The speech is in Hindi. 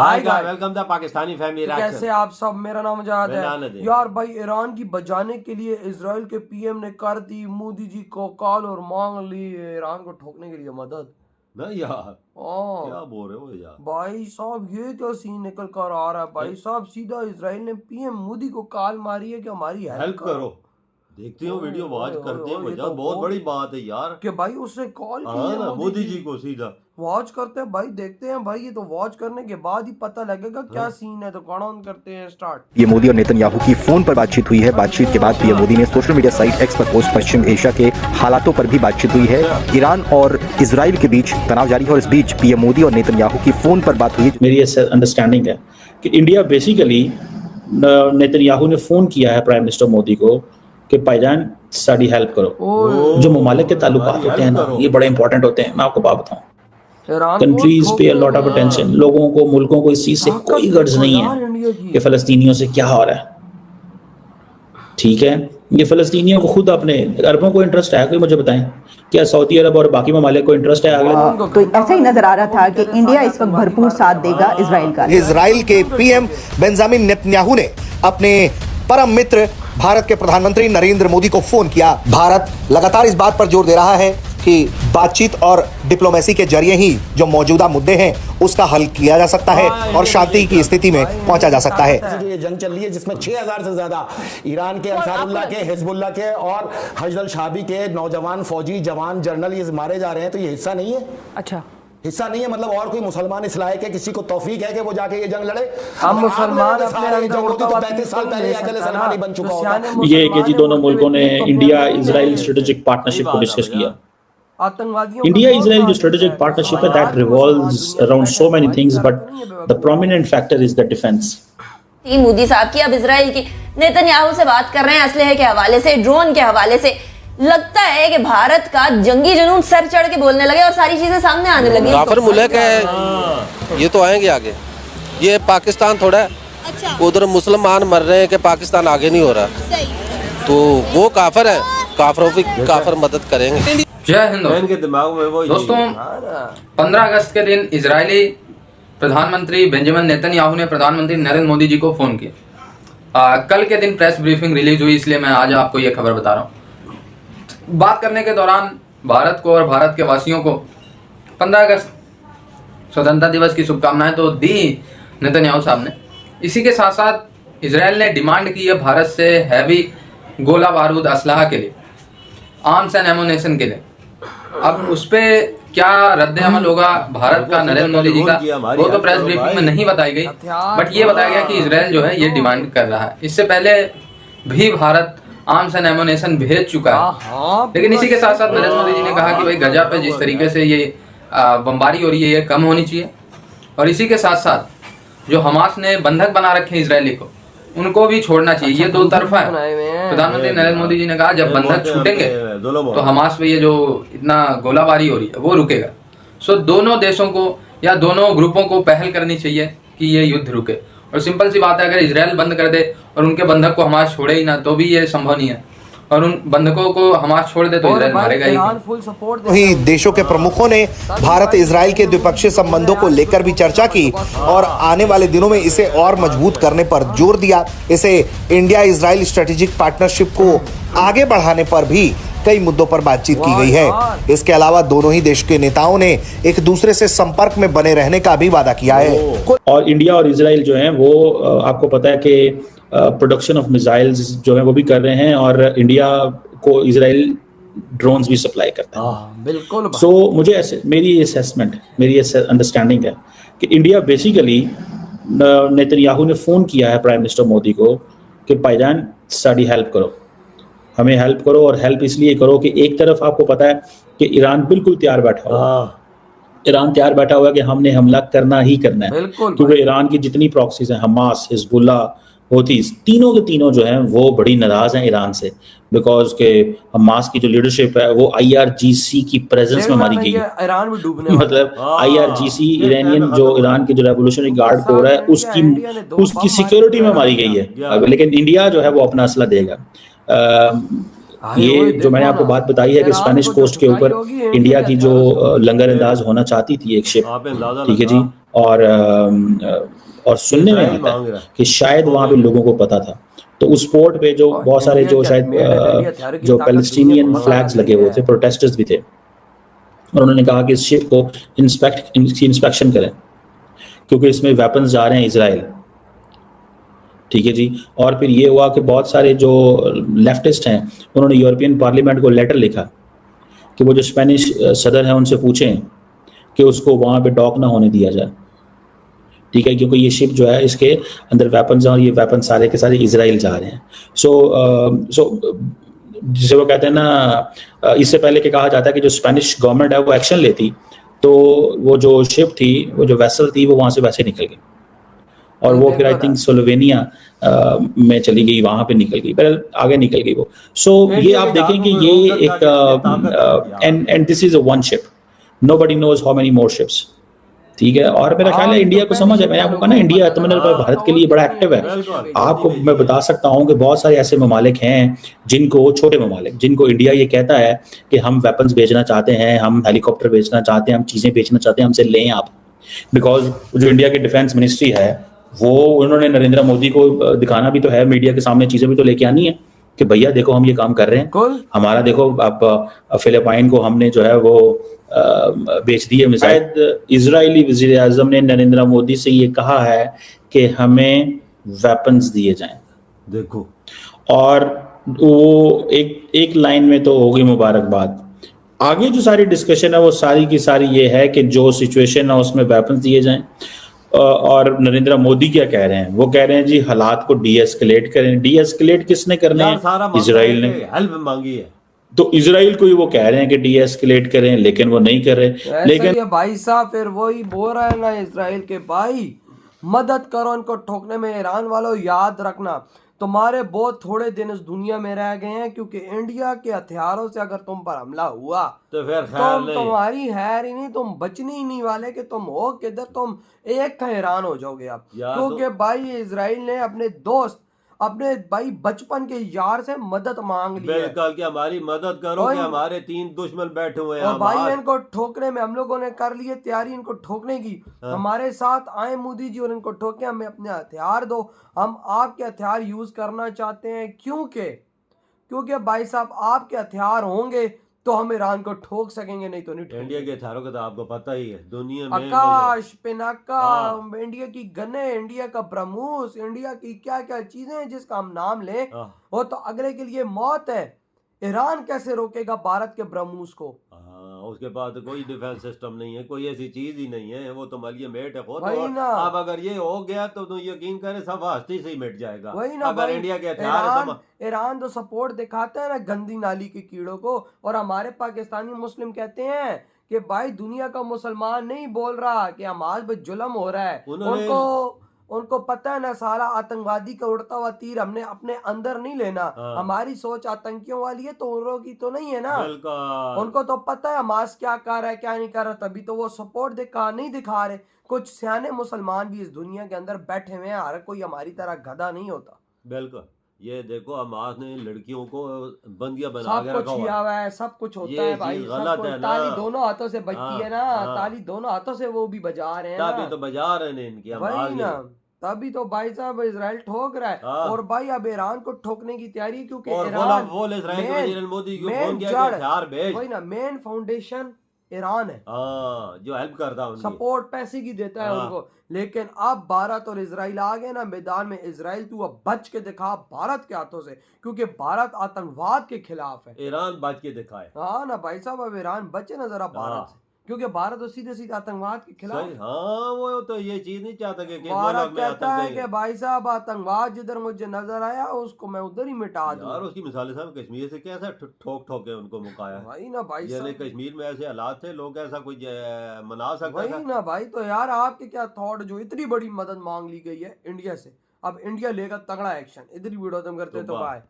Hi guys, welcome to Pakistani family reaction. कैसे आप सब? मेरा नाम मुजाहिद है। यार भाई, ईरान की बचाने के लिए इजराइल के पीएम ने कर दी मोदी जी को कॉल और मांग ली ईरान को ठोकने के लिए मदद। नहीं यार, क्या बोल रहे हो यार? भाई साहब, ये क्या सीन निकल कर आ रहा है भाई साहब। सीधा इजराइल ने पीएम मोदी को कॉल मारी है कि हमारी हेल्प करो। देखते हो वीडियो वॉच करते हैं तो बहुत बड़ी बात है यार कि भाई उससे कॉल की है मोदी जी को सीधा वॉच करते हैं भाई। देखते हैं भाई, ये तो वॉच करने के बाद ही पता लगेगा क्या सीन है। तो कौन ऑन करते हैं स्टार्ट। ये मोदी और नेतन्याहू की फोन पर बातचीत हुई है। बातचीत के बाद पीएम मोदी ने सोशल मीडिया साइट एक्स पर पोस्ट पश्चिम एशिया के हालातों पर भी बातचीत हुई है। ईरान और इजराइल के बीच तनाव जारी है और इस बीच पीएम मोदी और नेतन्याहू की फोन पर बात हुई। मेरी ऐसा अंडरस्टैंडिंग है कि इंडिया बेसिकली नेतन्याहू ने फोन किया है प्राइम मिनिस्टर मोदी को कि भाईजान साड़ी हेल्प करो। जो ममालिक के ताल्लुकात होते हैं ना, ये बड़े इंपॉर्टेंट होते हैं। मैं आपको बात बताऊं, कंट्रीज पे लॉट ऑफ अटेंशन, लोगों को, मुल्कों को इस चीज से कोई गर्ज नहीं है कि फलस्तीनियों से क्या हो रहा है। ठीक है, ये फलस्तीनियों को खुद अपने अरबों को इंटरेस्ट है, कोई मुझे बताएं क्या सऊदी अरब और बाकी ममालिक को इंटरेस्ट है अगले? तो ऐसा ही नजर आ रहा था कि इंडिया इस वक्त भरपूर साथ देगा इजराइल का। इजराइल के पीएम बेंजामिन नेतन्याहू ने अपने परम मित्र भारत के प्रधानमंत्री नरेंद्र मोदी को फोन किया। भारत लगातार इस बात पर जोर दे रहा है कि बातचीत और डिप्लोमेसी के जरिए ही जो मौजूदा मुद्दे हैं उसका हल किया जा सकता है और शांति की स्थिति में पहुंचा जा सकता है। जो ये जंग चल रही है जिसमें 6000 से ज्यादा ईरान के, अंसारुल्लाह के, हिजबुल्लाह के और हजदल शाबी के नौजवान फौजी जवान जनरल ये मारे जा रहे हैं, तो ये हिस्सा नहीं है। अच्छा, हिस्सा नहीं है मतलब और कोई मुसलमान इस लायक है, किसी को तौफीक है कि वो जाके ये जंग लड़े? हम मुसलमान अपने जंग होती तो 35 साल पहले अकेले सलमान ही बन चुका होगा। ये कि जी दोनों मुल्कों ने इंडिया इजराइल स्ट्रेटेजिक पार्टनरशिप को डिस्कस किया। इंडिया इजराइल जो स्ट्रेटेजिक पार्टनरशिप है that revolves around so many things, but the prominent factor is the defence. Modi साहब की अब इजराइल की नेतन्याहू से बात कर रहे हैं असलहे के हवाले से, ड्रोन के हवाले से। लगता है कि भारत का जंगी जुनून सर चढ़ के बोलने लगे और सारी चीजें सामने आने लगी। काफिर मुल्क है, ये तो आएंगे आगे। ये पाकिस्तान थोड़ा है, अच्छा। उधर मुसलमान मर रहे हैं कि पाकिस्तान आगे नहीं हो रहा, तो वो काफिर है, काफिरों की काफिर मदद करेंगे। जय हिंद के दिमाग में वो दोस्तों, 15 अगस्त के दिन इजरायली प्रधानमंत्री बेंजामिन नेतन्याहू ने प्रधानमंत्री नरेंद्र मोदी जी को फोन किया। कल के दिन प्रेस ब्रीफिंग रिलीज हुई, इसलिए मैं आज आपको ये खबर बता रहा हूँ। बात करने के दौरान भारत को और भारत के वासियों को 15 अगस्त स्वतंत्रता दिवस की शुभकामनाएं तो दी नेतन्याहू साहब ने। इसी के साथ साथ इजराइल ने डिमांड की है भारत से हैवी गोला बारूद असलहा के लिए, आर्म्स एंड एमुनेशन के लिए। अब उस पर क्या रद्द अमल होगा भारत का, नरेंद्र मोदी जी का, वो तो प्रेस ब्रीफिंग में नहीं बताई गई, बट ये बताया गया कि इजराइल जो है ये डिमांड कर रहा है। इससे पहले भी भारत आर्म्स एंड एमुनेशन भेज चुका है, लेकिन इसी के साथ साथ नरेंद्र मोदी जी ने कहा कि भाई गजा पे जिस तरीके से ये बमबारी हो रही है ये कम होनी चाहिए। और इसी के साथ साथ जो हमास ने बंधक बना रखे हैं इजरायली को, उनको भी छोड़ना चाहिए। ये दो तरफा है। प्रधानमंत्री नरेंद्र मोदी जी ने कहा जब बंधक छूटेंगे तो हमास पे ये जो इतना गोलाबारी हो रही है वो रुकेगा। सो दोनों देशों को या दोनों ग्रुपों को पहल करनी चाहिए कि ये युद्ध रुके। और सिंपल सी बात है, अगर इजराइल बंद कर दे और उनके बंधक को हमास छोड़े ही ना तो भी ये संभव नहीं है, और उन बंधकों को हमास छोड़ दे तो इजराइल मारेगा ही। वहीं देशों के प्रमुखों ने भारत इजराइल के द्विपक्षीय संबंधों को लेकर भी चर्चा की और आने वाले दिनों में इसे और मजबूत करने पर जोर दिया। इसे इंडिया इजराइल स्ट्रेटेजिक पार्टनरशिप को आगे बढ़ाने पर भी कई मुद्दों पर बातचीत की गई है। इसके अलावा दोनों ही देश के नेताओं ने एक दूसरे से संपर्क में बने रहने का भी वादा किया है। और इंडिया और इजराइल जो है वो आपको पता है कि प्रोडक्शन ऑफ मिसाइल्स जो है वो भी कर रहे हैं और इंडिया को इजराइल ड्रोन्स भी सप्लाई करता है। बिल्कुल। सो मुझे मेरी असेसमेंट, मेरी अंडरस्टैंडिंग है कि इंडिया बेसिकली नेतन्याहू ने फोन किया है प्राइम मिनिस्टर मोदी को कि भाईजान साड़ी हेल्प करो, हमें हेल्प करो। और हेल्प इसलिए करो कि एक तरफ आपको पता है कि ईरान बिल्कुल तैयार बैठा हुआ, ईरान तैयार बैठा हुआ है कि हमने हमला करना ही करना है, क्योंकि ईरान की जितनी प्रॉक्सीज हैं, हमास, हिजबुल्लाह, होतीस, तीनों के तीनों जो हैं वो बड़ी नाराज हैं ईरान से, बिकॉज के हमास की जो लीडरशिप है वो IRGC की प्रेजेंस में मारी गई है। ईरान भी डूबने मतलब IRGC ईरानियन जो ईरान की जो रेवोल्यूशनरी गार्ड कोर है उसकी सिक्योरिटी में मारी गई है। लेकिन इंडिया जो है वो अपना असला देगा। ये जो मैंने आपको बात बताई है कि स्पेनिश कोस्ट के ऊपर इंडिया की जो लंगर अंदाज होना चाहती थी एक शिप, ठीक है जी, और सुनने में आता है कि शायद वहाँ पे लोगों को पता था। तो उस पोर्ट पे जो बहुत सारे जो शायद जो पैलेस्टीनियन फ्लैग्स लगे हुए थे, प्रोटेस्टर्स भी थे, और उन्होंने कहा कि इस शिप को इंस्पेक्शन करें क्योंकि इसमें वेपन्स जा रहे हैं इजराइल। ठीक है जी। और फिर ये हुआ कि बहुत सारे जो लेफ्टिस्ट हैं उन्होंने यूरोपियन पार्लियामेंट को लेटर लिखा कि वो जो स्पेनिश सदर हैं उनसे पूछें कि उसको वहाँ पे डॉक ना होने दिया जाए। ठीक है, क्योंकि ये शिप जो है इसके अंदर वेपन्स हैं और ये वेपन सारे के सारे इजराइल जा रहे हैं। सो जिसे वो कहते हैं ना, इससे पहले कि कहा जाता है कि जो स्पेनिश गवर्नमेंट है वो एक्शन लेती तो वो जो शिप थी, वो जो वेसल थी, वो वहाँ से वैसे निकल गई और वो फिर आई थिंक स्लोवेनिया में चली गई, वहां पे निकल गई, पर आगे निकल गई वो। सो ये आप देखेंगे ये एक and this is a one ship, nobody knows how many more ships. ठीक है, और मेरा ख्याल है इंडिया को समझ है, मैंने आपको कहा ना इंडिया आत्मनिर्भर भारत के लिए बड़ा एक्टिव है। आपको मैं बता सकता हूँ कि बहुत सारे ऐसे ममालिक हैं जिनको, छोटे ममालिक जिनको इंडिया ये कहता है कि हम वेपन्स बेचना चाहते हैं, हम हेलीकॉप्टर बेचना चाहते हैं, हम चीजें बेचना चाहते हैं, हमसे लें आप। बिकॉज जो इंडिया की डिफेंस मिनिस्ट्री है वो उन्होंने नरेंद्र मोदी को दिखाना भी तो है, मीडिया के सामने चीजें भी तो लेके आनी है कि भैया देखो हम ये काम कर रहे हैं, हमारा देखो आप फिलिपाइन को हमने जो है वो बेच दिए। शायद इजरायली वजीर आजम ने नरेंद्र मोदी से ये कहा है कि हमें वेपन्स दिए जाएं। देखो, और वो एक लाइन में तो होगी मुबारकबाद। आगे जो सारी डिस्कशन है वो सारी की सारी ये है कि जो सिचुएशन है उसमें वेपन्स दिए जाएं। और नरेंद्र मोदी क्या कह रहे हैं? वो कह रहे हैं जी हालात को डीएस्केलेट करें। डीएस्केलेट किसने करना है? इजराइल ने हेल्प मांगी है, तो इजराइल को ही वो कह रहे हैं कि डीएस्केलेट करें, लेकिन वो नहीं कर रहे। लेकिन ये भाई साहब फिर वही बोल रहा है ना इजराइल के भाई, मदद करो उनको ठोकने में। ईरान वालों याद रखना, तुम्हारे बहुत थोड़े दिन इस दुनिया में रह गए हैं, क्योंकि इंडिया के हथियारों से अगर तुम पर हमला हुआ तो फिर तुम्हारी हैर ही नहीं, तुम बचने ही नहीं वाले कि तुम हो किधर, तुम एक का हैरान हो जाओगे आप। क्योंकि भाई इजराइल ने अपने दोस्त, अपने भाई बचपन के यार से मदद मांग ली है, बिल्कुल कि हमारी मदद करो कि हमारे 3 दुश्मन बैठे हुए हैं। और भाई इनको ठोकने में हम लोगों ने कर ली है तैयारी, इनको ठोकने की। हमारे साथ आए मोदी जी और इनको ठोके, हमें अपने हथियार दो, हम आपके हथियार यूज करना चाहते हैं। क्योंकि भाई साहब आपके हथियार होंगे तो हम ईरान को ठोक सकेंगे, नहीं तो नहीं। इंडिया के हथियारों का तो आपको पता ही है, दुनिया में आकाश पिनाका, इंडिया की गने, इंडिया का ब्रह्मोस, इंडिया की क्या क्या चीजें हैं जिसका हम नाम लें वो तो अगले के लिए मौत है। ईरान कैसे रोकेगा भारत के ब्रह्मोस को? उसके बाद कोई डिफेंस सिस्टम नहीं है, कोई ऐसी चीज ही नहीं है, वो तो मलिया मेट है खुद। वही ना, अब अगर ये हो गया तो यकीन करें सब हस्ती से ही मिट जाएगा। वही ना, अगर इंडिया के हथियार ईरान तो सपोर्ट दिखाता है ना गंदी नाली के कीड़ों को, और हमारे पाकिस्तानी मुस्लिम कहते हैं कि भाई दुनिया का मुसलमान नहीं बोल रहा कि हमारे पे जुल्म हो रहा है। उनको पता है ना साला आतंकवादी का उड़ता हुआ तीर हमने अपने अंदर नहीं लेना। हमारी सोच आतंकियों वाली है तो उन की तो नहीं है ना। उनको तो पता है हमास क्या कर रहा है क्या नहीं कर रहा, तभी तो वो सपोर्ट नहीं दिखा रहे। कुछ सियाने मुसलमान भी इस दुनिया के अंदर बैठे हुए हैं, हर कोई हमारी तरह गधा नहीं होता। बिल्कुल, ये देखो हमास ने लड़कियों को बंदियां बना के रखा हुआ है, सब कुछ होता है भाई, सब कुछ। ताली दोनों हाथों से बजती है ना, ताली दोनों हाथों से वो भी बजा रहे हैं, तभी तो बजा रहे हैं इनकी, वही ना, तभी तो भाई साहब इजराइल ठोक रहा है। और भाई अब ईरान को ठोकने की तैयारी, क्योंकि मेन फाउंडेशन ईरान है जो हेल्प करता है, सपोर्ट पैसे की देता है उनको। लेकिन अब भारत और इजराइल आ गए ना मैदान में। इजराइल तू अब बच के दिखा भारत के हाथों से, क्योंकि भारत आतंकवाद के खिलाफ है। ईरान बच के दिखाए। हाँ ना भाई साहब, अब ईरान बचे ना जरा भारत से, क्योंकि भारत तो सीधे सीधे आतंकवाद के खिलाफ है। हाँ, वो तो ये चीज नहीं चाहता कि भारत कहता है कि भाई साहब आतंकवाद जिधर मुझे नजर आया उसको मैं उधर ही मिटा दूं। यार उसकी मिसाल साहब कश्मीर से कैसा ठोक के उनको मुकाया। वही ना भाई साहब, कश्मीर में ऐसे हालात थे, लोग ऐसा कुछ मना सकते। वही ना भाई, तो यार आपके क्या थॉट, जो इतनी बड़ी मदद मांग ली गई है इंडिया से, अब इंडिया लेगा तगड़ा एक्शन। इधर ही वीडियो खत्म करते तो बाय।